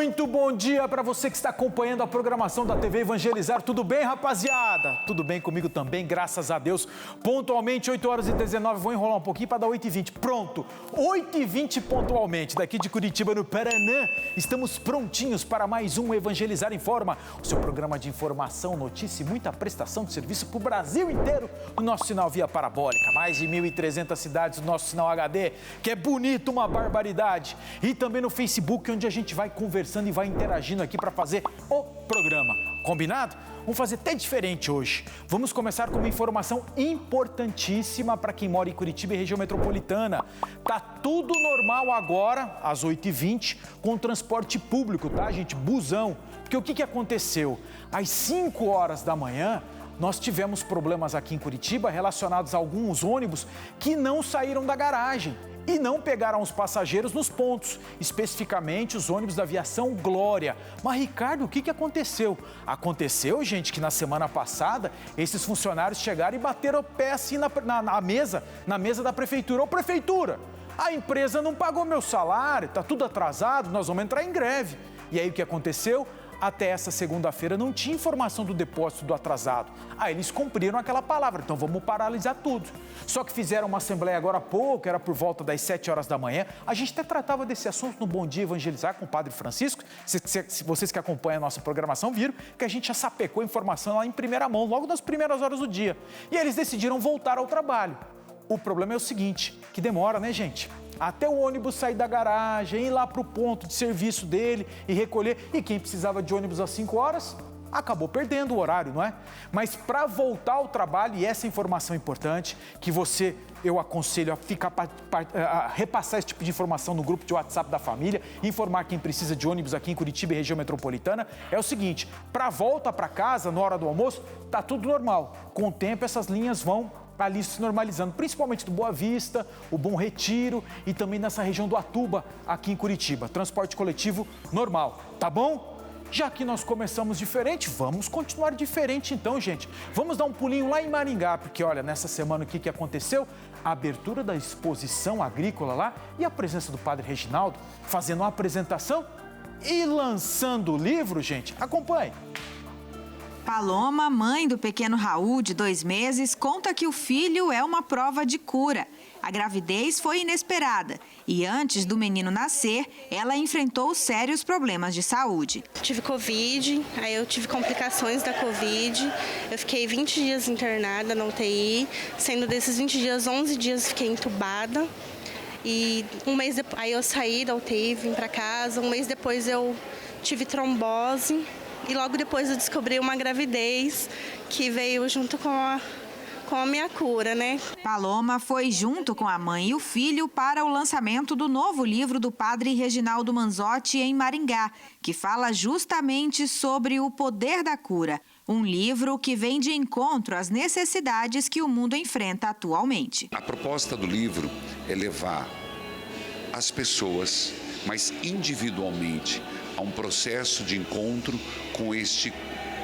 Muito bom dia para você que está acompanhando a programação da TV Evangelizar. Tudo bem, rapaziada? Tudo bem comigo também, graças a Deus. Pontualmente, 8h19, vou enrolar um pouquinho para dar 8h20. Pronto, 8h20 pontualmente. Daqui de Curitiba, no Paraná, estamos prontinhos para mais um Evangelizar em Forma. O seu programa de informação, notícia e muita prestação de serviço para o Brasil inteiro. O nosso sinal via parabólica, mais de 1.300 cidades, o nosso sinal HD, que é bonito, uma barbaridade. E também no Facebook, onde a gente vai conversando e vai interagindo aqui para fazer o programa. Combinado? Vamos fazer até diferente hoje. Vamos começar com uma informação importantíssima para quem mora em Curitiba e região metropolitana. Tá tudo normal agora, às 8h20, com o transporte público, tá, gente? Busão. Porque o que aconteceu? Às 5 horas da manhã, nós tivemos problemas aqui em Curitiba relacionados a alguns ônibus que não saíram da garagem e não pegaram os passageiros nos pontos, especificamente os ônibus da Aviação Glória. Mas, Ricardo, o que aconteceu? Aconteceu, gente, que na semana passada, esses funcionários chegaram e bateram o pé assim na mesa da prefeitura. Ô, prefeitura, a empresa não pagou meu salário, tá tudo atrasado, nós vamos entrar em greve. E aí o que aconteceu? Até essa segunda-feira não tinha informação do depósito do atrasado. Aí eles cumpriram aquela palavra, então vamos paralisar tudo. Só que fizeram uma assembleia agora há pouco, era por volta das 7 horas da manhã. A gente até tratava desse assunto no Bom Dia Evangelizar com o Padre Francisco. Se vocês que acompanham a nossa programação viram que a gente já sapecou a informação lá em primeira mão, logo nas primeiras horas do dia. E eles decidiram voltar ao trabalho. O problema é o seguinte, que demora, né, gente? Até o ônibus sair da garagem, ir lá para o ponto de serviço dele e recolher. E quem precisava de ônibus às 5 horas, acabou perdendo o horário, não é? Mas para voltar ao trabalho, e essa informação é importante, que eu aconselho a repassar esse tipo de informação no grupo de WhatsApp da família, informar quem precisa de ônibus aqui em Curitiba e região metropolitana, é o seguinte, para a volta para casa, na hora do almoço, tá tudo normal. Com o tempo, essas linhas vão ali se normalizando, principalmente do Boa Vista, o Bom Retiro e também nessa região do Atuba, aqui em Curitiba. Transporte coletivo normal, tá bom? Já que nós começamos diferente, vamos continuar diferente então, gente. Vamos dar um pulinho lá em Maringá, porque olha, nessa semana o que aconteceu? A abertura da exposição agrícola lá e a presença do Padre Reginaldo fazendo uma apresentação e lançando o livro, gente. Acompanhe. Paloma, mãe do pequeno Raul, de 2 meses, conta que o filho é uma prova de cura. A gravidez foi inesperada e antes do menino nascer, ela enfrentou sérios problemas de saúde. Tive Covid, aí eu tive complicações da Covid, eu fiquei 20 dias internada na UTI, sendo desses 20 dias, 11 dias fiquei entubada. E um mês depois, aí eu saí da UTI, vim para casa, um mês depois eu tive trombose. E logo depois eu descobri uma gravidez que veio junto com a minha cura, né? Paloma foi junto com a mãe e o filho para o lançamento do novo livro do Padre Reginaldo Manzotti em Maringá, que fala justamente sobre o poder da cura. Um livro que vem de encontro às necessidades que o mundo enfrenta atualmente. A proposta do livro é levar as pessoas, mas individualmente, a um processo de encontro com este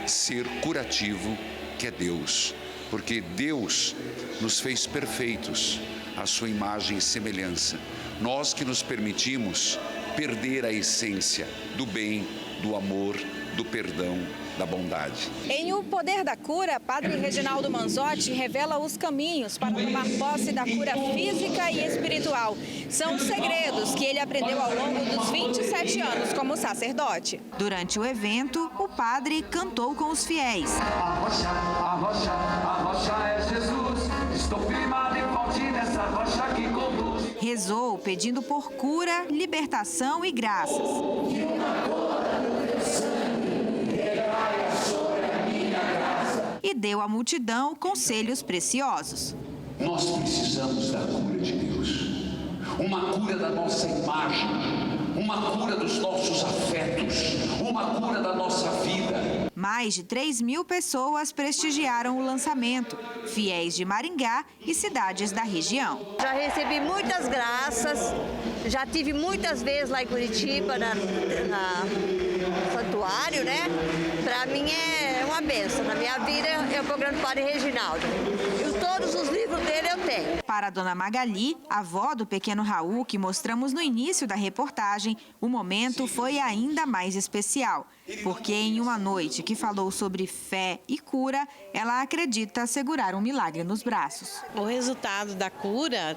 ser curativo que é Deus. Porque Deus nos fez perfeitos, à sua imagem e semelhança. Nós que nos permitimos perder a essência do bem, do amor, do perdão, da bondade. Em O Poder da Cura, Padre Reginaldo Manzotti revela os caminhos para tomar posse da cura física e espiritual. São segredos que ele aprendeu ao longo dos 27 anos como sacerdote. Durante o evento, o padre cantou com os fiéis. A rocha é Jesus, estou firmado e forte nessa rocha que conduz. Rezou pedindo por cura, libertação e graças. E deu à multidão conselhos preciosos. Nós precisamos da cura de Deus, uma cura da nossa imagem, uma cura dos nossos afetos, uma cura da nossa vida. Mais de 3.000 pessoas prestigiaram o lançamento, fiéis de Maringá e cidades da região. Já recebi muitas graças, já tive muitas vezes lá em Curitiba, no santuário, né? Para mim é uma bênção. Na minha vida é o programa do Padre Reginaldo. E todos os livros dele eu tenho. Para a dona Magali, avó do pequeno Raul, que mostramos no início da reportagem, o momento foi ainda mais especial. Porque em uma noite que falou sobre fé e cura, ela acredita segurar um milagre nos braços. O resultado da cura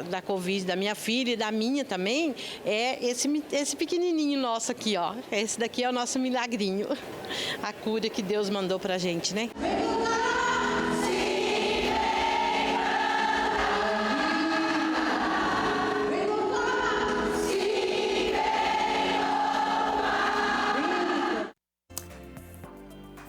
da Covid da minha filha e da minha também é esse pequenininho nosso aqui, ó. Esse daqui é o nosso milagrinho. A cura que Deus mandou pra gente, né?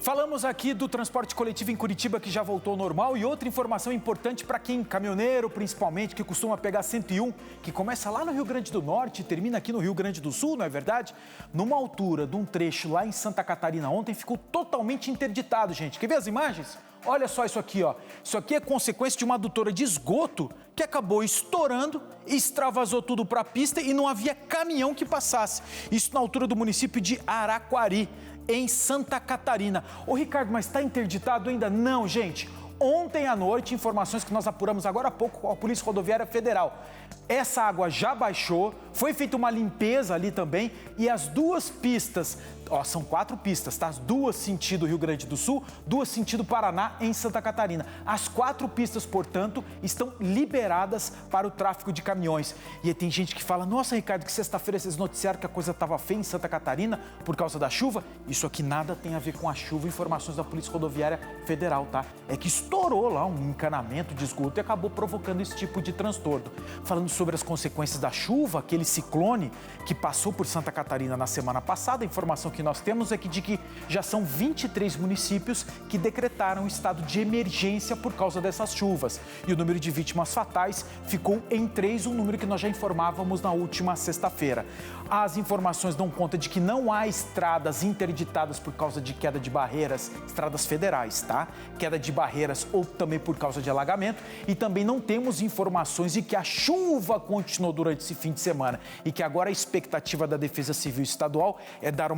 Falamos aqui do transporte coletivo em Curitiba, que já voltou ao normal, e outra informação importante para quem, caminhoneiro principalmente, que costuma pegar 101, que começa lá no Rio Grande do Norte e termina aqui no Rio Grande do Sul, não é verdade? Numa altura de um trecho lá em Santa Catarina ontem, ficou totalmente interditado, gente. Quer ver as imagens? Olha só isso aqui, ó. Isso aqui é consequência de uma adutora de esgoto que acabou estourando, extravasou tudo para a pista e não havia caminhão que passasse. Isso na altura do município de Araquari, em Santa Catarina. Ô Ricardo, mas está interditado ainda? Não, gente. Ontem à noite, informações que nós apuramos agora há pouco com a Polícia Rodoviária Federal. Essa água já baixou, foi feita uma limpeza ali também e as duas pistas, ó, são 4 pistas, tá? As duas sentido Rio Grande do Sul, duas sentido Paraná em Santa Catarina. As 4 pistas, portanto, estão liberadas para o tráfego de caminhões. E aí tem gente que fala, nossa, Ricardo, que sexta-feira vocês noticiaram que a coisa estava feia em Santa Catarina por causa da chuva. Isso aqui nada tem a ver com a chuva, informações da Polícia Rodoviária Federal, tá? É que estourou lá um encanamento de esgoto e acabou provocando esse tipo de transtorno. Falando sobre as consequências da chuva, aquele ciclone que passou por Santa Catarina na semana passada, a informação que nós temos é de que já são 23 municípios que decretaram estado de emergência por causa dessas chuvas. E o número de vítimas fatais ficou em 3, um número que nós já informávamos na última sexta-feira. As informações dão conta de que não há estradas interditadas por causa de queda de barreiras, estradas federais, tá? Queda de barreiras ou também por causa de alagamento. E também não temos informações de que a chuva continuou durante esse fim de semana e que agora a expectativa da Defesa Civil Estadual é dar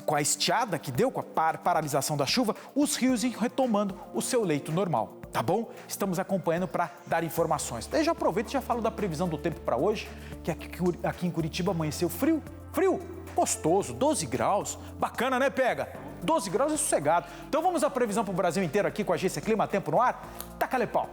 com a estiada que deu, com a paralisação da chuva, os rios retomando o seu leito normal, tá bom? Estamos acompanhando para dar informações. Daí já aproveito e já falo da previsão do tempo para hoje, que aqui em Curitiba amanheceu frio, gostoso, 12 graus, bacana, né, Pega? 12 graus é sossegado. Então vamos à previsão para o Brasil inteiro aqui com a Agência Clima Tempo no ar? Taca-lhe pau!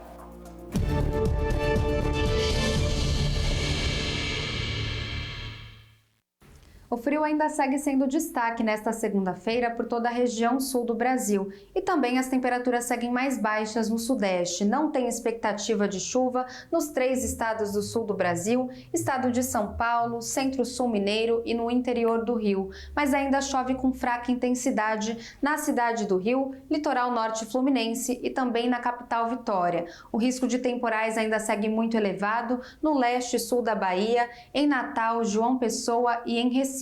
O frio ainda segue sendo destaque nesta segunda-feira por toda a região sul do Brasil e também as temperaturas seguem mais baixas no sudeste. Não tem expectativa de chuva nos 3 estados do sul do Brasil, estado de São Paulo, centro-sul mineiro e no interior do Rio, mas ainda chove com fraca intensidade na cidade do Rio, litoral norte fluminense e também na capital Vitória. O risco de temporais ainda segue muito elevado no leste e sul da Bahia, em Natal, João Pessoa e em Recife.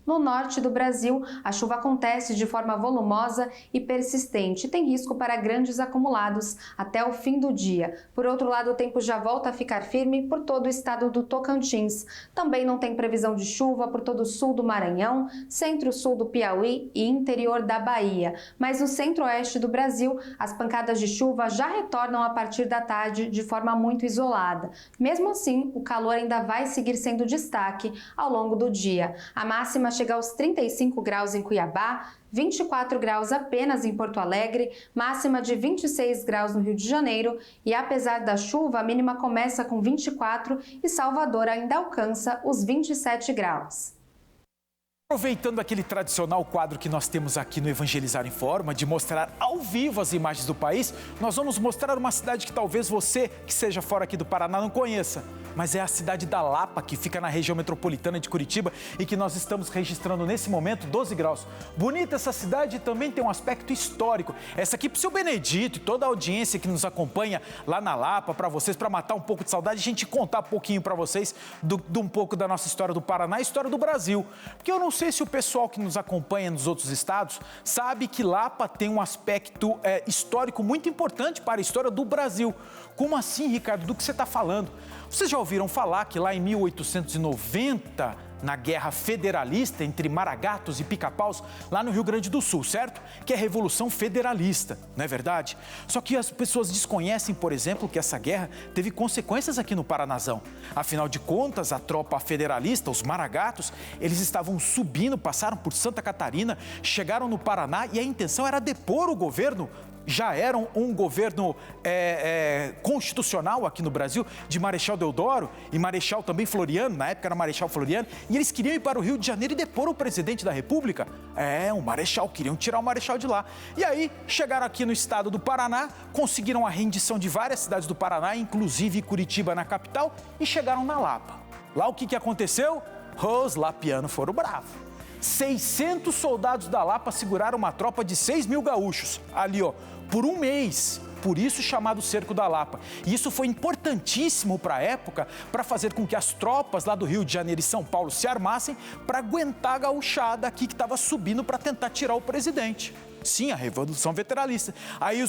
No norte do Brasil, a chuva acontece de forma volumosa e persistente. Tem risco para grandes acumulados até o fim do dia. Por outro lado, o tempo já volta a ficar firme por todo o estado do Tocantins. Também não tem previsão de chuva por todo o sul do Maranhão, centro-sul do Piauí e interior da Bahia. Mas no centro-oeste do Brasil, as pancadas de chuva já retornam a partir da tarde de forma muito isolada. Mesmo assim, o calor ainda vai seguir sendo destaque ao longo do dia. A máxima chega aos 35 graus em Cuiabá, 24 graus apenas em Porto Alegre, máxima de 26 graus no Rio de Janeiro e, apesar da chuva, a mínima começa com 24 e Salvador ainda alcança os 27 graus. Aproveitando aquele tradicional quadro que nós temos aqui no Evangelizar em Forma, de mostrar ao vivo as imagens do país, nós vamos mostrar uma cidade que talvez você, que seja fora aqui do Paraná, não conheça. Mas é a cidade da Lapa, que fica na região metropolitana de Curitiba e que nós estamos registrando nesse momento 12 graus. Bonita essa cidade e também tem um aspecto histórico. Essa aqui para o seu Benedito e toda a audiência que nos acompanha lá na Lapa, para vocês, para matar um pouco de saudade, a gente contar um pouquinho para vocês de um pouco da nossa história do Paraná e história do Brasil. Porque eu não sei se o pessoal que nos acompanha nos outros estados sabe que Lapa tem um aspecto histórico muito importante para a história do Brasil. Como assim, Ricardo? Do que você está falando? Vocês já ouviram falar que lá em 1890, na Guerra Federalista entre Maragatos e Pica-Paus, lá no Rio Grande do Sul, certo? Que é a Revolução Federalista, não é verdade? Só que as pessoas desconhecem, por exemplo, que essa guerra teve consequências aqui no Paranazão. Afinal de contas, a tropa federalista, os Maragatos, eles estavam subindo, passaram por Santa Catarina, chegaram no Paraná e a intenção era depor o governo. Já eram um governo constitucional aqui no Brasil, de Marechal Deodoro e Marechal também Floriano, na época era Marechal Floriano, e eles queriam ir para o Rio de Janeiro e depor o presidente da República. O Marechal, queriam tirar o Marechal de lá. E aí, chegaram aqui no estado do Paraná, conseguiram a rendição de várias cidades do Paraná, inclusive Curitiba na capital, e chegaram na Lapa. Lá o que aconteceu? Os lapianos foram bravos. 600 soldados da Lapa seguraram uma tropa de 6 mil gaúchos, ali por um mês, por isso chamado Cerco da Lapa. E isso foi importantíssimo para a época, para fazer com que as tropas lá do Rio de Janeiro e São Paulo se armassem para aguentar a gauchada aqui que estava subindo para tentar tirar o presidente. Sim, a Revolução Federalista. Aí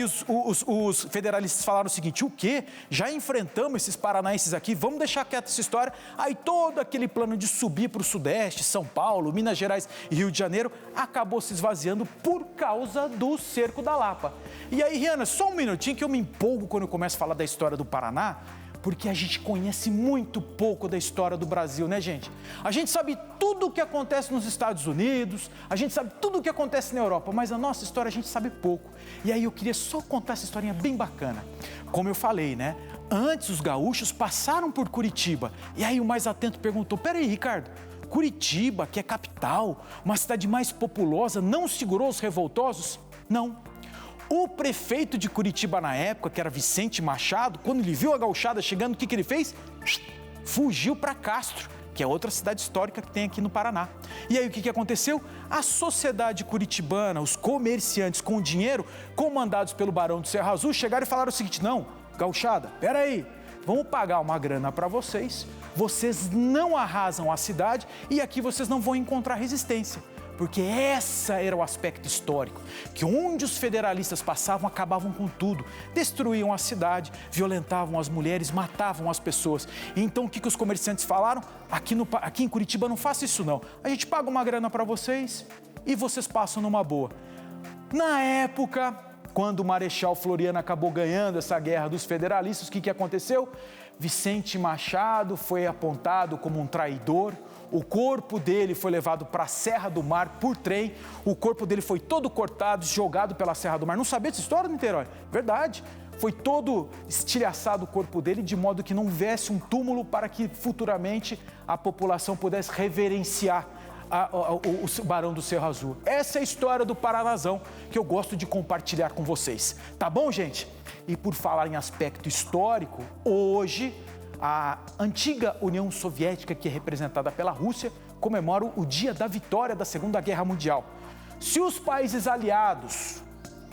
os federalistas falaram o seguinte: o quê? Já enfrentamos esses paranaenses aqui, vamos deixar quieta essa história. Aí todo aquele plano de subir para o Sudeste, São Paulo, Minas Gerais e Rio de Janeiro, acabou se esvaziando por causa do Cerco da Lapa. E aí, Rihanna, só um minutinho que eu me empolgo quando eu começo a falar da história do Paraná, porque a gente conhece muito pouco da história do Brasil, né, gente? A gente sabe tudo o que acontece nos Estados Unidos, a gente sabe tudo o que acontece na Europa, mas a nossa história a gente sabe pouco. E aí eu queria só contar essa historinha bem bacana. Como eu falei, né? Antes os gaúchos passaram por Curitiba. E aí o mais atento perguntou: peraí, Ricardo, Curitiba, que é capital, uma cidade mais populosa, não segurou os revoltosos? Não. O prefeito de Curitiba na época, que era Vicente Machado, quando ele viu a gauchada chegando, o que ele fez? Fugiu para Castro, que é outra cidade histórica que tem aqui no Paraná. E aí o que aconteceu? A sociedade curitibana, os comerciantes com dinheiro, comandados pelo Barão do Cerro Azul, chegaram e falaram o seguinte: não, gauchada, peraí, vamos pagar uma grana para vocês, vocês não arrasam a cidade e aqui vocês não vão encontrar resistência. Porque esse era o aspecto histórico, que onde os federalistas passavam, acabavam com tudo. Destruíam a cidade, violentavam as mulheres, matavam as pessoas. Então o que os comerciantes falaram? Aqui em Curitiba não faça isso não. A gente paga uma grana para vocês e vocês passam numa boa. Na época, quando o Marechal Floriano acabou ganhando essa guerra dos federalistas, o que aconteceu? Vicente Machado foi apontado como um traidor. O corpo dele foi levado para a Serra do Mar por trem. O corpo dele foi todo cortado, jogado pela Serra do Mar. Não sabia dessa história, Niterói? Verdade. Foi todo estilhaçado o corpo dele, de modo que não houvesse um túmulo para que futuramente a população pudesse reverenciar o Barão do Cerro Azul. Essa é a história do Paranazão que eu gosto de compartilhar com vocês. Tá bom, gente? E por falar em aspecto histórico, hoje a antiga União Soviética, que é representada pela Rússia, comemora o dia da vitória da Segunda Guerra Mundial. Se os países aliados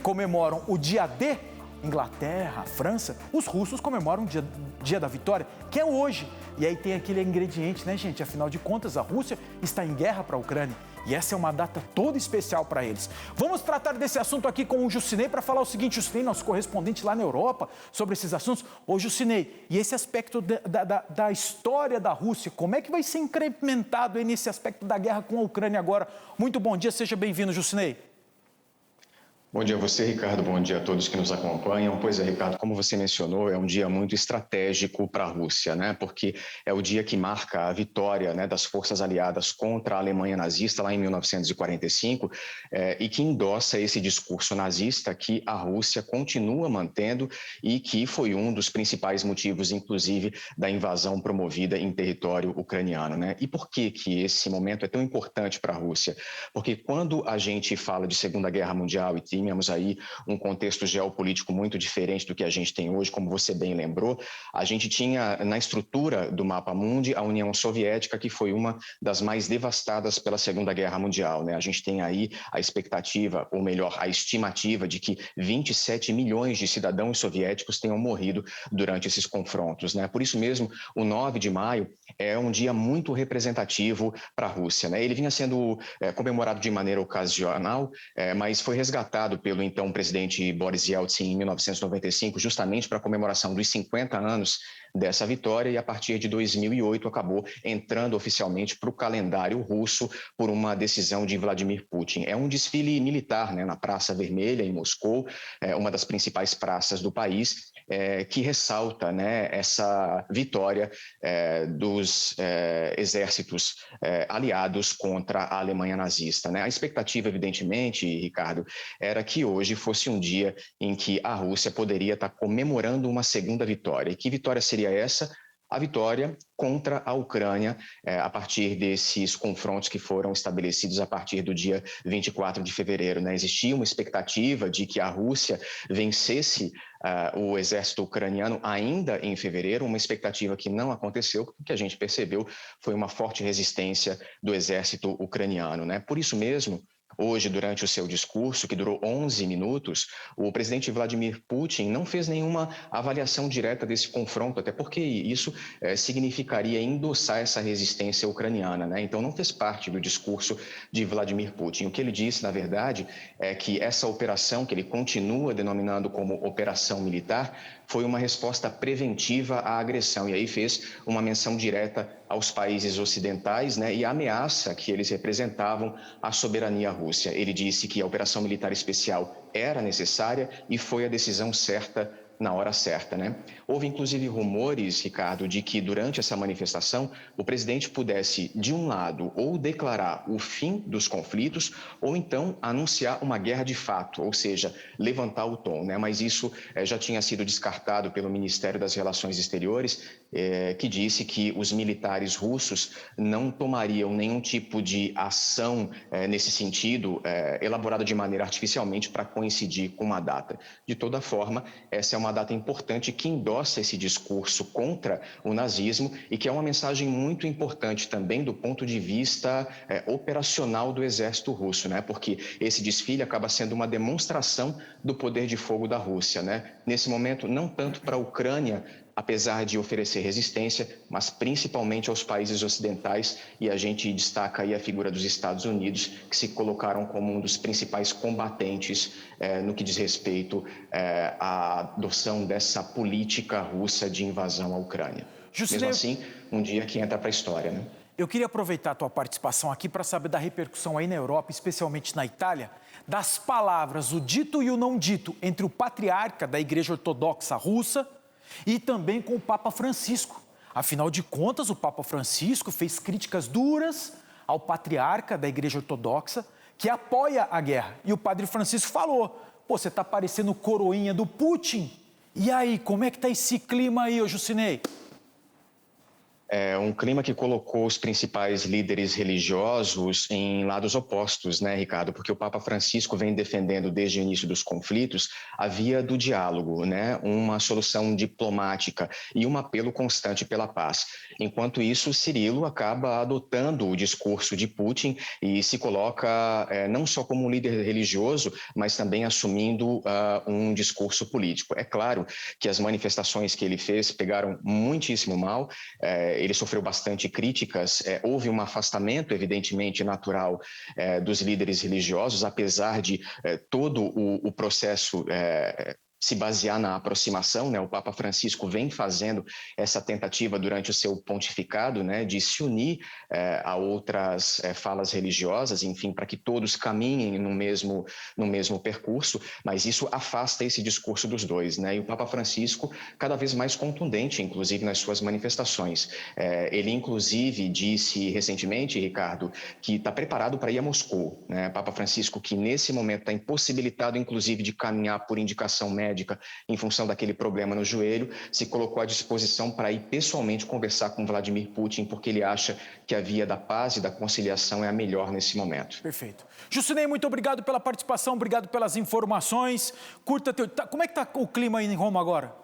comemoram o dia D, Inglaterra, França, os russos comemoram o dia da vitória, que é hoje. E aí tem aquele ingrediente, né, gente? Afinal de contas, a Rússia está em guerra para a Ucrânia. E essa é uma data toda especial para eles. Vamos tratar desse assunto aqui com o Jusinei para falar o seguinte: Jusinei, nosso correspondente lá na Europa, sobre esses assuntos. Ô, Jusinei, e esse aspecto da história da Rússia, como é que vai ser incrementado aí nesse aspecto da guerra com a Ucrânia agora? Muito bom dia, seja bem-vindo, Jusinei. Bom dia a você, Ricardo. Bom dia a todos que nos acompanham. Pois é, Ricardo, como você mencionou, é um dia muito estratégico para a Rússia, né? Porque é o dia que marca a vitória, né, das forças aliadas contra a Alemanha nazista lá em 1945 e que endossa esse discurso nazista que a Rússia continua mantendo e que foi um dos principais motivos, inclusive, da invasão promovida em território ucraniano, né? E por que esse momento é tão importante para a Rússia? Porque quando a gente fala de Segunda Guerra Mundial e tínhamos aí um contexto geopolítico muito diferente do que a gente tem hoje, como você bem lembrou, a gente tinha na estrutura do mapa mundi a União Soviética, que foi uma das mais devastadas pela Segunda Guerra Mundial, né? A gente tem aí a expectativa, ou melhor, a estimativa de que 27 milhões de cidadãos soviéticos tenham morrido durante esses confrontos, né? Por isso mesmo, o 9 de maio é um dia muito representativo para a Rússia, né? Ele vinha sendo comemorado de maneira ocasional, mas foi resgatado pelo então presidente Boris Yeltsin em 1995, justamente para a comemoração dos 50 anos dessa vitória e, a partir de 2008, acabou entrando oficialmente para o calendário russo por uma decisão de Vladimir Putin. É um desfile militar, né, na Praça Vermelha, em Moscou, uma das principais praças do país, que ressalta, né, essa vitória dos exércitos aliados contra a Alemanha nazista, né? A expectativa, evidentemente, Ricardo, era que hoje fosse um dia em que a Rússia poderia estar comemorando uma segunda vitória. E que vitória seria essa? A vitória contra a Ucrânia, a partir desses confrontos que foram estabelecidos a partir do dia 24 de fevereiro. Né? Existia uma expectativa de que a Rússia vencesse o exército ucraniano ainda em fevereiro, uma expectativa que não aconteceu, porque o que a gente percebeu foi uma forte resistência do exército ucraniano. Né? Por isso mesmo, hoje, durante o seu discurso, que durou 11 minutos, o presidente Vladimir Putin não fez nenhuma avaliação direta desse confronto, até porque isso significaria endossar essa resistência ucraniana, né? Então, não fez parte do discurso de Vladimir Putin. O que ele disse, na verdade, é que essa operação, que ele continua denominando como operação militar, foi uma resposta preventiva à agressão, e aí fez uma menção direta aos países ocidentais, né, e a ameaça que eles representavam à soberania russa. Ele disse que a operação militar especial era necessária e foi a decisão certa na hora certa, né? Houve, inclusive, rumores, Ricardo, de que durante essa manifestação o presidente pudesse, de um lado, ou declarar o fim dos conflitos, ou então anunciar uma guerra de fato, ou seja, levantar o tom, né? Mas isso já tinha sido descartado pelo Ministério das Relações Exteriores, que disse que os militares russos não tomariam nenhum tipo de ação nesse sentido, elaborada de maneira artificialmente para coincidir com uma data. De toda forma, essa é uma data importante que endossa esse discurso contra o nazismo e que é uma mensagem muito importante também do ponto de vista operacional do exército russo, né? Porque esse desfile acaba sendo uma demonstração do poder de fogo da Rússia, né? Nesse momento, não tanto para a Ucrânia, apesar de oferecer resistência, mas principalmente aos países ocidentais, e a gente destaca aí a figura dos Estados Unidos, que se colocaram como um dos principais combatentes no que diz respeito à adoção dessa política russa de invasão à Ucrânia. Mesmo assim, um dia que entra para a história, né? Eu queria aproveitar a tua participação aqui para saber da repercussão aí na Europa, especialmente na Itália, das palavras, o dito e o não dito, entre o patriarca da Igreja Ortodoxa Russa e também com o Papa Francisco. Afinal de contas, o Papa Francisco fez críticas duras ao patriarca da Igreja Ortodoxa, que apoia a guerra. E o Padre Francisco falou, pô, você está parecendo coroinha do Putin. E aí, como é que está esse clima aí, ô Jucinei? É um clima que colocou os principais líderes religiosos em lados opostos, né, Ricardo? Porque o Papa Francisco vem defendendo desde o início dos conflitos a via do diálogo, né? Uma solução diplomática e um apelo constante pela paz. Enquanto isso, Cirilo acaba adotando o discurso de Putin e se coloca não só como um líder religioso, mas também assumindo um discurso político. É claro que as manifestações que ele fez pegaram muitíssimo mal, ele sofreu bastante críticas, houve um afastamento, evidentemente, natural dos líderes religiosos, apesar de todo o processo se basear na aproximação, né? O Papa Francisco vem fazendo essa tentativa durante o seu pontificado, né, de se unir a outras falas religiosas, enfim, para que todos caminhem no mesmo percurso, mas isso afasta esse discurso dos dois, né? E o Papa Francisco cada vez mais contundente, inclusive nas suas manifestações. Ele, inclusive, disse recentemente, Ricardo, que está preparado para ir a Moscou, né? Papa Francisco, que nesse momento está impossibilitado, inclusive, de caminhar por indicação médica em função daquele problema no joelho, se colocou à disposição para ir pessoalmente conversar com Vladimir Putin, porque ele acha que a via da paz e da conciliação é a melhor nesse momento. Perfeito. Jucinei, muito obrigado pela participação, obrigado pelas informações. Como é que está o clima aí em Roma agora?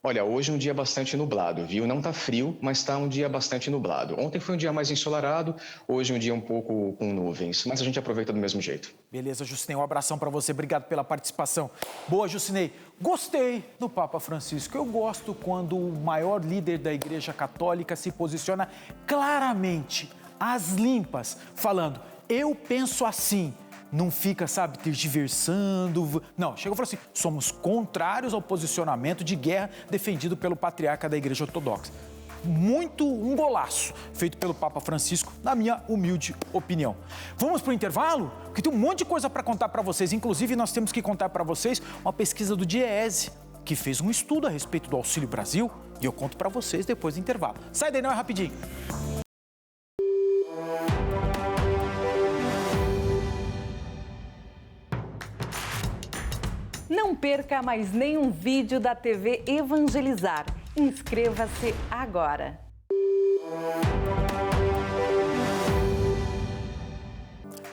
Olha, hoje é um dia bastante nublado, viu? Não está frio, mas está um dia bastante nublado. Ontem foi um dia mais ensolarado, hoje é um dia um pouco com nuvens, mas a gente aproveita do mesmo jeito. Beleza, Jucinei, um abração para você, obrigado pela participação. Boa, Jucinei. Gostei do Papa Francisco. Eu gosto quando o maior líder da Igreja Católica se posiciona claramente, às limpas, falando, eu penso assim, não fica, sabe, tergiversando. Não, chegou e falou assim, somos contrários ao posicionamento de guerra defendido pelo patriarca da Igreja Ortodoxa. Um golaço feito pelo Papa Francisco, na minha humilde opinião. Vamos para o intervalo? Porque tem um monte de coisa para contar para vocês. Inclusive, nós temos que contar para vocês uma pesquisa do DIEESE, que fez um estudo a respeito do Auxílio Brasil, e eu conto para vocês depois do intervalo. Sai daí, não, é rapidinho. Não perca mais nenhum vídeo da TV Evangelizar. Inscreva-se agora.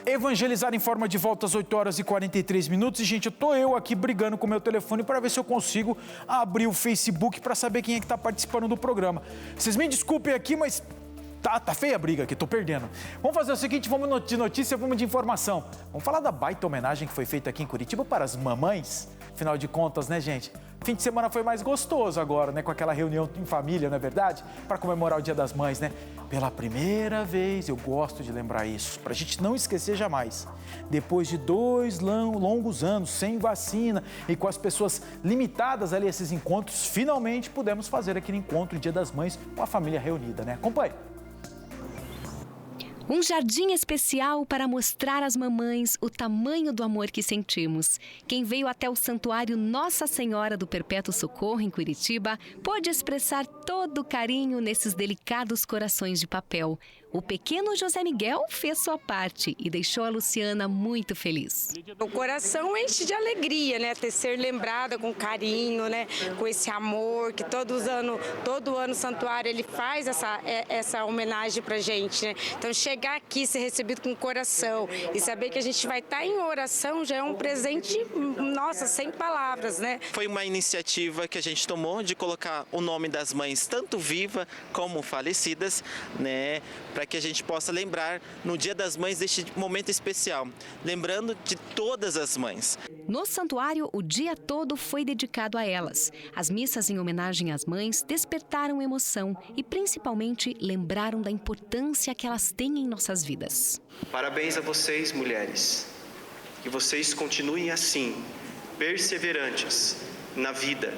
Evangelizar em forma de volta às 8h43. E, gente, eu aqui brigando com o meu telefone para ver se eu consigo abrir o Facebook para saber quem é que está participando do programa. Vocês me desculpem aqui, mas tá feia a briga aqui, tô perdendo. Vamos fazer o seguinte, vamos de notícia, vamos de informação. Vamos falar da baita homenagem que foi feita aqui em Curitiba para as mamães. Afinal de contas, né, gente? Fim de semana foi mais gostoso agora, né? Com aquela reunião em família, não é verdade? Para comemorar o Dia das Mães, né? Pela primeira vez, eu gosto de lembrar isso, para a gente não esquecer jamais. Depois de 2 longos anos sem vacina e com as pessoas limitadas ali a esses encontros, finalmente pudemos fazer aquele encontro Dia das Mães com a família reunida, né? Acompanhe. Um jardim especial para mostrar às mamães o tamanho do amor que sentimos. Quem veio até o Santuário Nossa Senhora do Perpétuo Socorro, em Curitiba, pôde expressar todo o carinho nesses delicados corações de papel. O pequeno José Miguel fez sua parte e deixou a Luciana muito feliz. O coração enche de alegria, né? Ter ser lembrada com carinho, né? Com esse amor que todo ano o Santuário ele faz essa homenagem pra gente, né? Então chegar aqui, ser recebido com o coração e saber que a gente vai estar em oração já é um presente, nossa, sem palavras, né? Foi uma iniciativa que a gente tomou de colocar o nome das mães, tanto viva como falecidas, né? Para que a gente possa lembrar no Dia das Mães deste momento especial, lembrando de todas as mães. No santuário, o dia todo foi dedicado a elas. As missas em homenagem às mães despertaram emoção e, principalmente, lembraram da importância que elas têm em nossas vidas. Parabéns a vocês, mulheres. Que vocês continuem assim, perseverantes na vida.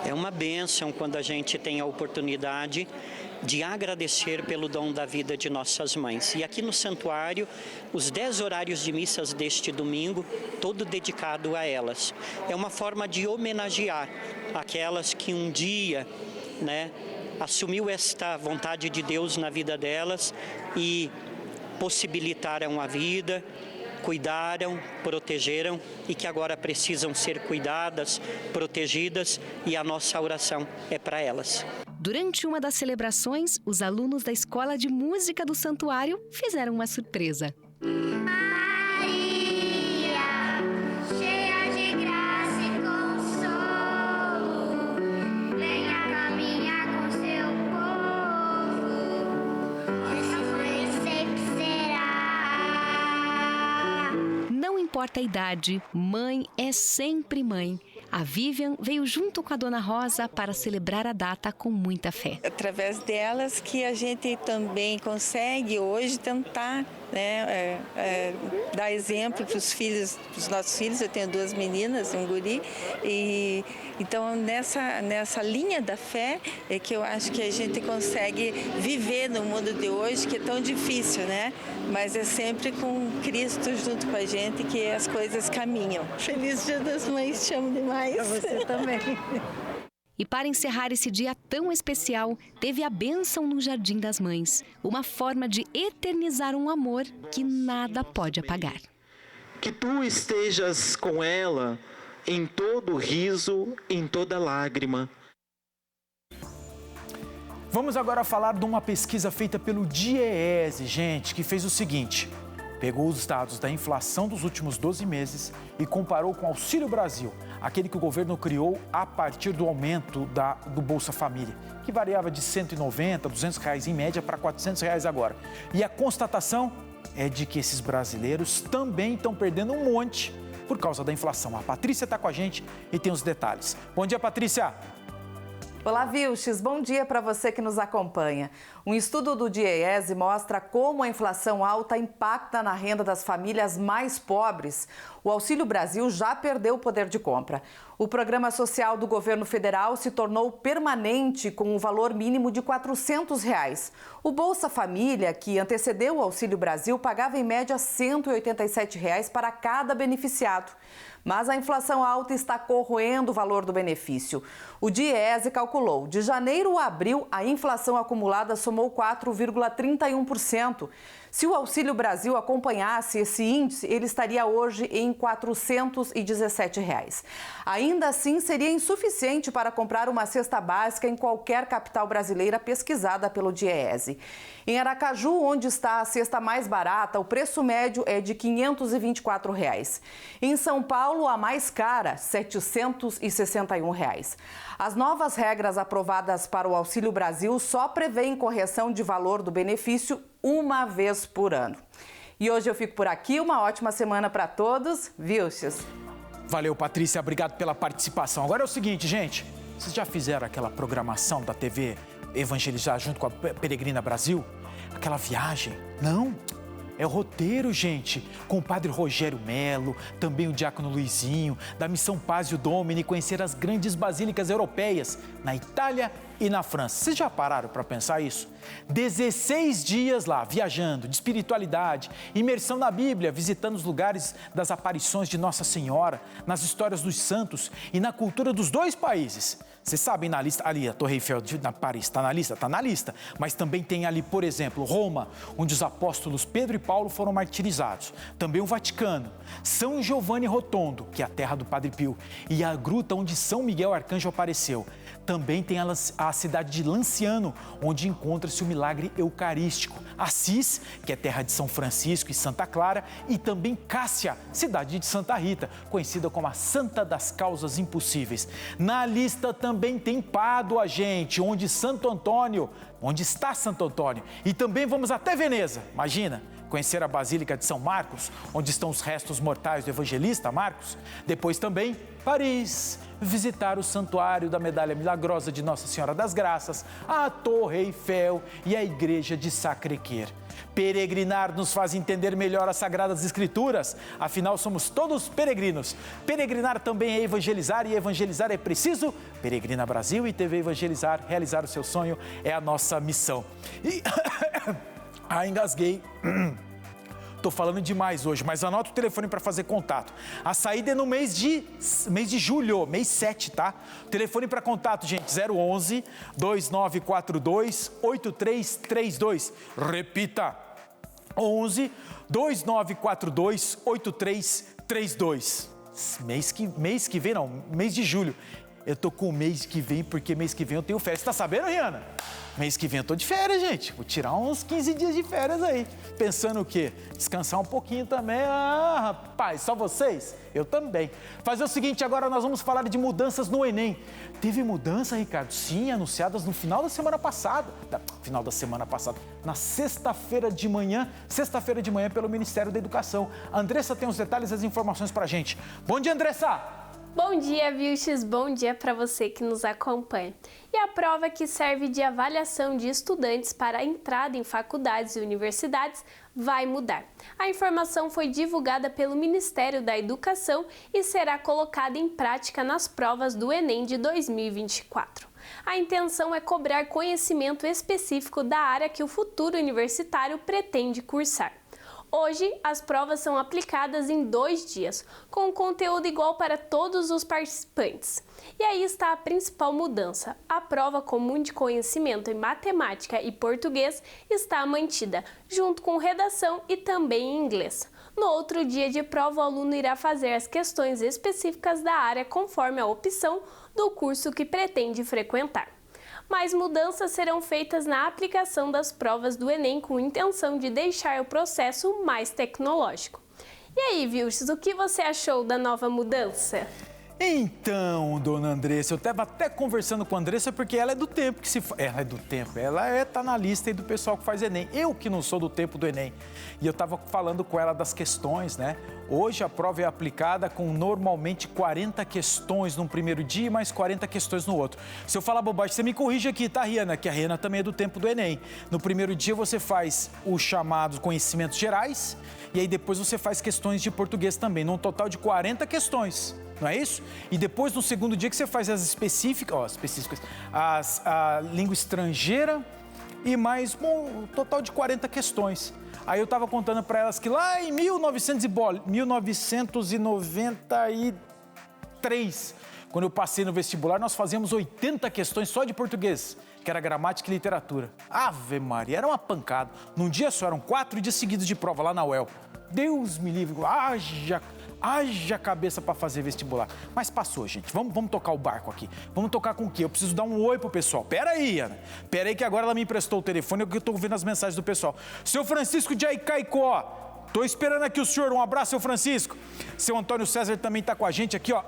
É uma bênção quando a gente tem a oportunidade de agradecer pelo dom da vida de nossas mães. E aqui no santuário, os 10 horários de missas deste domingo, todo dedicado a elas. É uma forma de homenagear aquelas que um dia, né, assumiu esta vontade de Deus na vida delas e possibilitaram a vida, cuidaram, protegeram e que agora precisam ser cuidadas, protegidas, e a nossa oração é para elas. Durante uma das celebrações, os alunos da Escola de Música do Santuário fizeram uma surpresa. Não importa a idade, mãe é sempre mãe. A Vivian veio junto com a Dona Rosa para celebrar a data com muita fé. Através delas que a gente também consegue hoje tentar, né, dar exemplo para os filhos, para os nossos filhos. Eu tenho 2 meninas, um guri, e então nessa linha da fé é que eu acho que a gente consegue viver no mundo de hoje, que é tão difícil, né? Mas é sempre com Cristo junto com a gente que as coisas caminham. Feliz Dia das Mães, te amo demais. Para você também. E para encerrar esse dia tão especial, teve a bênção no Jardim das Mães, uma forma de eternizar um amor que nada pode apagar. Que tu estejas com ela em todo riso, em toda lágrima. Vamos agora falar de uma pesquisa feita pelo DIEESE, gente, que fez o seguinte: pegou os dados da inflação dos últimos 12 meses e comparou com o Auxílio Brasil, aquele que o governo criou a partir do aumento do Bolsa Família, que variava de R$190, R$200 em média para R$400 agora. E a constatação é de que esses brasileiros também estão perdendo um monte por causa da inflação. A Patrícia está com a gente e tem os detalhes. Bom dia, Patrícia! Olá, Vilches. Bom dia para você que nos acompanha. Um estudo do DIEESE mostra como a inflação alta impacta na renda das famílias mais pobres. O Auxílio Brasil já perdeu o poder de compra. O programa social do governo federal se tornou permanente com um valor mínimo de R$ 400. O Bolsa Família, que antecedeu o Auxílio Brasil, pagava em média R$ 187 para cada beneficiado. Mas a inflação alta está corroendo o valor do benefício. O DIEESE calculou, de janeiro a abril, a inflação acumulada somou 4,31%. Se o Auxílio Brasil acompanhasse esse índice, ele estaria hoje em R$ 417. Ainda assim, seria insuficiente para comprar uma cesta básica em qualquer capital brasileira pesquisada pelo DIEESE. Em Aracaju, onde está a cesta mais barata, o preço médio é de R$ 524. Em São Paulo, a mais cara, R$ 761. As novas regras aprovadas para o Auxílio Brasil só prevêem correção de valor do benefício uma vez por ano. E hoje eu fico por aqui. Uma ótima semana para todos. Vilches. Valeu, Patrícia. Obrigado pela participação. Agora é o seguinte, gente. Vocês já fizeram aquela programação da TV Evangelizar junto com a Peregrina Brasil? Aquela viagem? Não. É o roteiro, gente, com o padre Rogério Melo, também o diácono Luizinho, da Missão Paz e o Domini, conhecer as grandes basílicas europeias, na Itália e na França. Vocês já pararam para pensar isso? 16 dias lá, viajando, de espiritualidade, imersão na Bíblia, visitando os lugares das aparições de Nossa Senhora, nas histórias dos santos e na cultura dos dois países. Vocês sabem, na lista, ali, a Torre Eiffel de Paris, está na lista? Está na lista. Mas também tem ali, por exemplo, Roma, onde os apóstolos Pedro e Paulo foram martirizados. Também o Vaticano, São Giovanni Rotondo, que é a terra do Padre Pio, e a gruta onde São Miguel Arcanjo apareceu. Também tem a cidade de Lanciano, onde encontra-se o milagre eucarístico. Assis, que é terra de São Francisco e Santa Clara, e também Cássia, cidade de Santa Rita, conhecida como a Santa das Causas Impossíveis. Na lista também tem Pádua, gente, onde está Santo Antônio. E também vamos até Veneza, imagina, conhecer a Basílica de São Marcos, onde estão os restos mortais do evangelista Marcos. Depois também Paris, visitar o Santuário da Medalha Milagrosa de Nossa Senhora das Graças, a Torre Eiffel e a Igreja de Sacré-Cœur. Peregrinar nos faz entender melhor as Sagradas Escrituras, afinal somos todos peregrinos. Peregrinar também é evangelizar, e evangelizar é preciso. Peregrina Brasil e TV Evangelizar, realizar o seu sonho é a nossa missão. E engasguei. Tô falando demais hoje, mas anota o telefone para fazer contato. A saída é no mês de julho, mês 7, tá? Telefone para contato, gente, 011 2942 8332. Repita, 11 2942 8332. Mês que vem não, mês de julho. Eu tô com o mês que vem, porque mês que vem eu tenho férias. Tá sabendo, Rihanna? Mês que vem eu tô de férias, gente. Vou tirar uns 15 dias de férias aí. Pensando o quê? Descansar um pouquinho também. Ah, rapaz, só vocês? Eu também. Fazer o seguinte, agora nós vamos falar de mudanças no Enem. Teve mudança, Ricardo? Sim, anunciadas no final da semana passada. Na sexta-feira de manhã pelo Ministério da Educação. A Andressa tem os detalhes e as informações pra gente. Bom dia, Andressa! Bom dia, Vilches. Bom dia para você que nos acompanha. E a prova que serve de avaliação de estudantes para a entrada em faculdades e universidades vai mudar. A informação foi divulgada pelo Ministério da Educação e será colocada em prática nas provas do Enem de 2024. A intenção é cobrar conhecimento específico da área que o futuro universitário pretende cursar. Hoje, as provas são aplicadas em 2 dias, com conteúdo igual para todos os participantes. E aí está a principal mudança. A prova comum de conhecimento em matemática e português está mantida, junto com redação e também em inglês. No outro dia de prova, o aluno irá fazer as questões específicas da área conforme a opção do curso que pretende frequentar. Mais mudanças serão feitas na aplicação das provas do Enem com intenção de deixar o processo mais tecnológico. E aí, Vilches, o que você achou da nova mudança? Então, dona Andressa, eu estava até conversando com a Andressa porque ela é do tempo que se faz. Ela é do tempo, tá na lista aí do pessoal que faz Enem. Eu que não sou do tempo do Enem. E eu estava falando com ela das questões, né? Hoje a prova é aplicada com normalmente 40 questões num primeiro dia e mais 40 questões no outro. Se eu falar bobagem, você me corrige aqui, tá, Rihanna? Que a Rihanna também é do tempo do Enem. No primeiro dia você faz os chamados conhecimentos gerais e aí depois você faz questões de português também, num total de 40 questões. Não é isso? E depois, no segundo dia, que você faz as específicas, a língua estrangeira e mais um total de 40 questões. Aí eu estava contando para elas que lá em 1993, quando eu passei no vestibular, nós fazíamos 80 questões só de português, que era gramática e literatura. Ave Maria, era uma pancada. Num dia só, eram 4 dias seguidos de prova lá na UEL. Deus me livre, haja cabeça para fazer vestibular. Mas passou, gente. Vamos tocar o barco aqui. Vamos tocar com o quê? Eu preciso dar um oi pro pessoal. Pera aí, Ana. Pera aí que agora ela me emprestou o telefone e eu tô vendo as mensagens do pessoal. Seu Francisco de Aicaicó, tô esperando aqui o senhor. Um abraço, seu Francisco. Seu Antônio César também tá com a gente aqui, ó.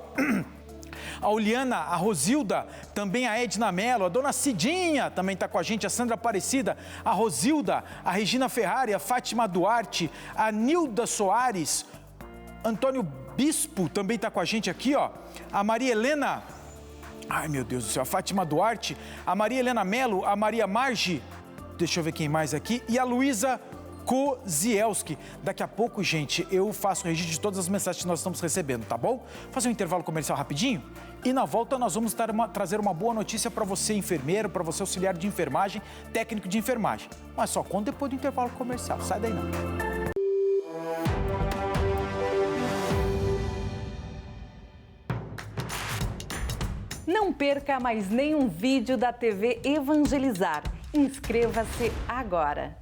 A Uliana, a Rosilda, também a Edna Mello, a Dona Cidinha também está com a gente, a Sandra Aparecida, a Rosilda, a Regina Ferrari, a Fátima Duarte, a Nilda Soares, Antônio Bispo também está com a gente aqui, ó. A Maria Helena, ai meu Deus do céu, a Fátima Duarte, a Maria Helena Mello, a Maria Marge, deixa eu ver quem mais aqui, e a Luísa Kozielski. Daqui a pouco, gente, eu faço o registro de todas as mensagens que nós estamos recebendo, tá bom? Fazer um intervalo comercial rapidinho e na volta nós vamos trazer uma boa notícia para você, enfermeiro, para você, auxiliar de enfermagem, técnico de enfermagem. Mas só quando depois do intervalo comercial. Sai daí não. Não perca mais nenhum vídeo da TV Evangelizar. Inscreva-se agora.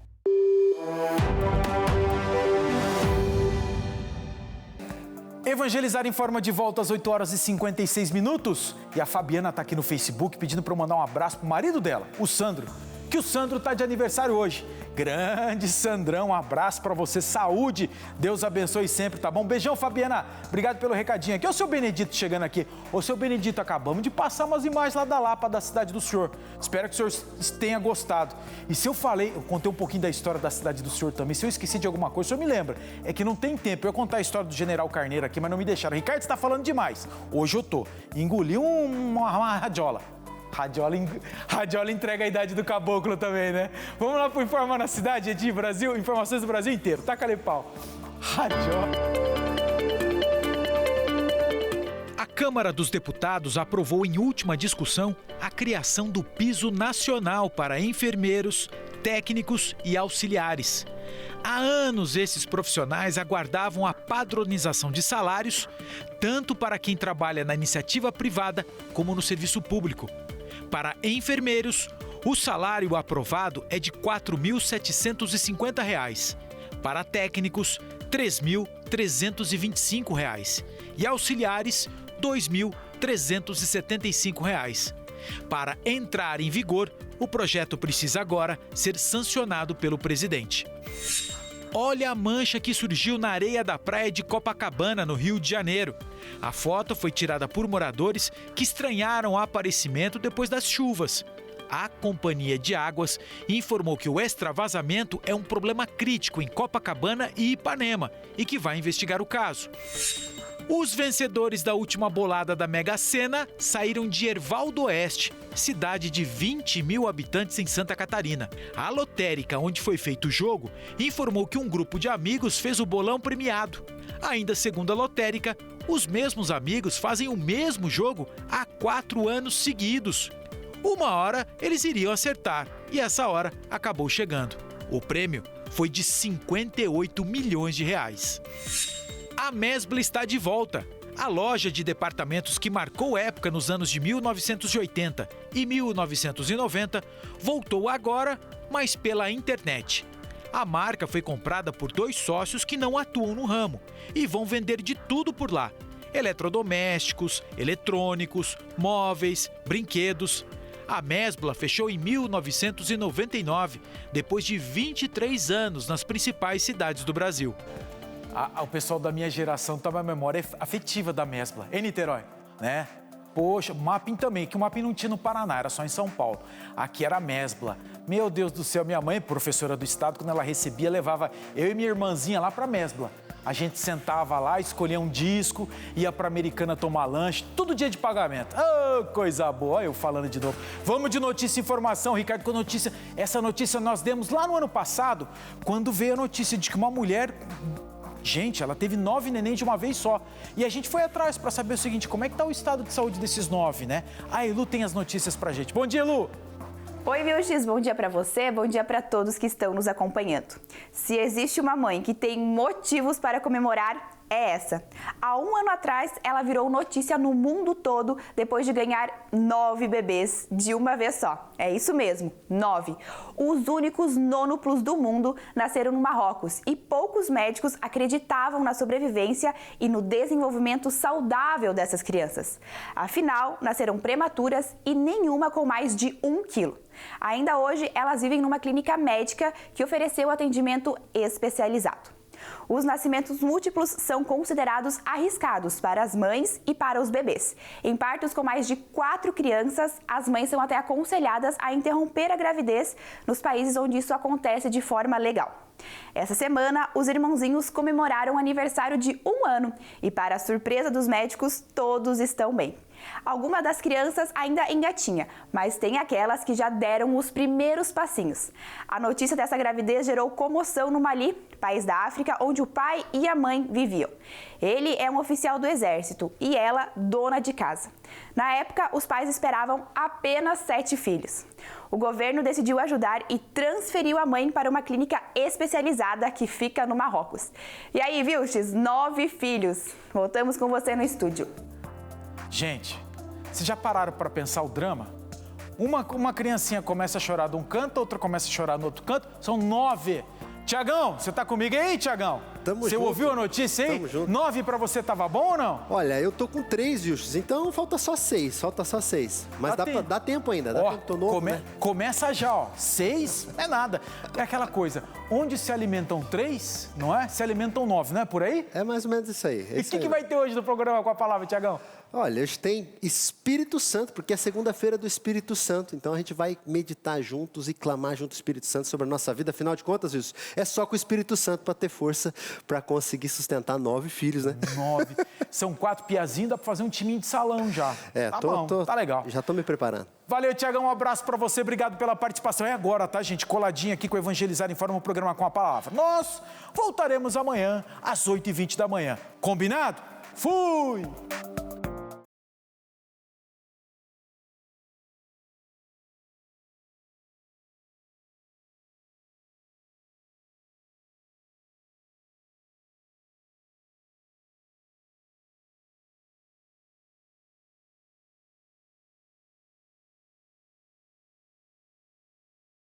Evangelizar informa de volta às 8 horas e 56 minutos. E a Fabiana está aqui no Facebook pedindo para eu mandar um abraço pro marido dela, o Sandro. Que o Sandro está de aniversário hoje. Grande Sandrão, um abraço para você, saúde, Deus abençoe sempre, tá bom? Beijão, Fabiana, obrigado pelo recadinho aqui. Ô, seu Benedito chegando aqui. Ô, seu Benedito, acabamos de passar umas imagens lá da Lapa, da cidade do senhor. Espero que o senhor tenha gostado. E se eu contei um pouquinho da história da cidade do senhor também, se eu esqueci de alguma coisa, o senhor me lembra. É que não tem tempo, eu ia contar a história do General Carneiro aqui, mas não me deixaram. Ricardo, você tá falando demais. Hoje eu tô. Engoli uma radiola. Radiola entrega a idade do caboclo também, né? Vamos lá pro Informar na Cidade, Edi, Brasil, informações do Brasil inteiro. Taca-lhe pau. Radiola. A Câmara dos Deputados aprovou em última discussão a criação do piso nacional para enfermeiros, técnicos e auxiliares. Há anos, esses profissionais aguardavam a padronização de salários, tanto para quem trabalha na iniciativa privada como no serviço público. Para enfermeiros, o salário aprovado é de R$ 4.750. Para técnicos, R$ 3.325. E auxiliares, R$ 2.375. Para entrar em vigor, o projeto precisa agora ser sancionado pelo presidente. Olha a mancha que surgiu na areia da praia de Copacabana, no Rio de Janeiro. A foto foi tirada por moradores que estranharam o aparecimento depois das chuvas. A Companhia de Águas informou que o extravasamento é um problema crítico em Copacabana e Ipanema e que vai investigar o caso. Os vencedores da última bolada da Mega Sena saíram de Erval do Oeste, cidade de 20 mil habitantes em Santa Catarina. A lotérica, onde foi feito o jogo, informou que um grupo de amigos fez o bolão premiado. Ainda segundo a lotérica, os mesmos amigos fazem o mesmo jogo há 4 anos seguidos. Uma hora eles iriam acertar e essa hora acabou chegando. O prêmio foi de 58 milhões de reais. A Mesbla está de volta. A loja de departamentos que marcou época nos anos de 1980 e 1990 voltou agora, mas pela internet. A marca foi comprada por 2 sócios que não atuam no ramo e vão vender de tudo por lá: eletrodomésticos, eletrônicos, móveis, brinquedos. A Mesbla fechou em 1999, depois de 23 anos nas principais cidades do Brasil. O pessoal da minha geração tem uma memória afetiva da Mesbla. Em Niterói. né? Poxa, Mapping também, que o Mapping não tinha no Paraná, era só em São Paulo. Aqui era Mesbla. Meu Deus do céu, minha mãe, professora do estado, quando ela recebia, levava eu e minha irmãzinha lá para Mesbla. A gente sentava lá, escolhia um disco, ia para Americana tomar lanche, todo dia de pagamento. Oh, coisa boa, eu falando de novo. Vamos de notícia e informação, Ricardo, com notícia. Essa notícia nós demos lá no ano passado, quando veio a notícia de que uma mulher... Gente, ela teve 9 nenéns de uma vez só. E a gente foi atrás para saber o seguinte, como é que está o estado de saúde desses 9, né? A Elu tem as notícias pra gente. Bom dia, Elu! Oi, Vilches, bom dia para você, bom dia para todos que estão nos acompanhando. Se existe uma mãe que tem motivos para comemorar, é essa. Há um ano atrás, ela virou notícia no mundo todo depois de ganhar 9 bebês de uma vez só. É isso mesmo, 9. Os únicos nônuplos do mundo nasceram no Marrocos e poucos médicos acreditavam na sobrevivência e no desenvolvimento saudável dessas crianças. Afinal, nasceram prematuras e nenhuma com mais de 1 quilo. Ainda hoje, elas vivem numa clínica médica que ofereceu atendimento especializado. Os nascimentos múltiplos são considerados arriscados para as mães e para os bebês. Em partos com mais de 4 crianças, as mães são até aconselhadas a interromper a gravidez nos países onde isso acontece de forma legal. Essa semana, os irmãozinhos comemoraram o aniversário de 1 ano e, para a surpresa dos médicos, todos estão bem. Alguma das crianças ainda engatinha, mas tem aquelas que já deram os primeiros passinhos. A notícia dessa gravidez gerou comoção no Mali, país da África, onde o pai e a mãe viviam. Ele é um oficial do exército e ela, dona de casa. Na época, os pais esperavam apenas 7 filhos. O governo decidiu ajudar e transferiu a mãe para uma clínica especializada que fica no Marrocos. E aí, Vilches, 9 filhos. Voltamos com você no estúdio. Gente, vocês já pararam para pensar o drama? Uma criancinha começa a chorar de um canto, outra começa a chorar no outro canto, são 9. Tiagão, você tá comigo aí, Tiagão? Tamo Você junto. ouviu a notícia aí? Tamo junto. 9 pra você tava bom ou não? Olha, eu tô com 3, Vilches, então falta só 6, Mas dá tempo ainda, dá tempo, tô novo, né? Começa já, ó, 6 é nada. É aquela coisa, onde se alimentam 3, não é? Se alimentam 9, não é por aí? É mais ou menos isso aí. E o que vai ter hoje no programa com a palavra, Tiagão? Olha, hoje tem Espírito Santo, porque é segunda-feira do Espírito Santo. Então a gente vai meditar juntos e clamar junto ao Espírito Santo sobre a nossa vida. Afinal de contas, isso é só com o Espírito Santo para ter força para conseguir sustentar 9 filhos, né? 9. São 4 piazinhos, dá para fazer um timinho de salão já. É, tá bom, tá legal. Já tô me preparando. Valeu, Tiagão, um abraço para você, obrigado pela participação. É agora, tá, gente? Coladinho aqui com o Evangelizar em Forma, o programa com a palavra. Nós voltaremos amanhã às 8h20 da manhã. Combinado? Fui!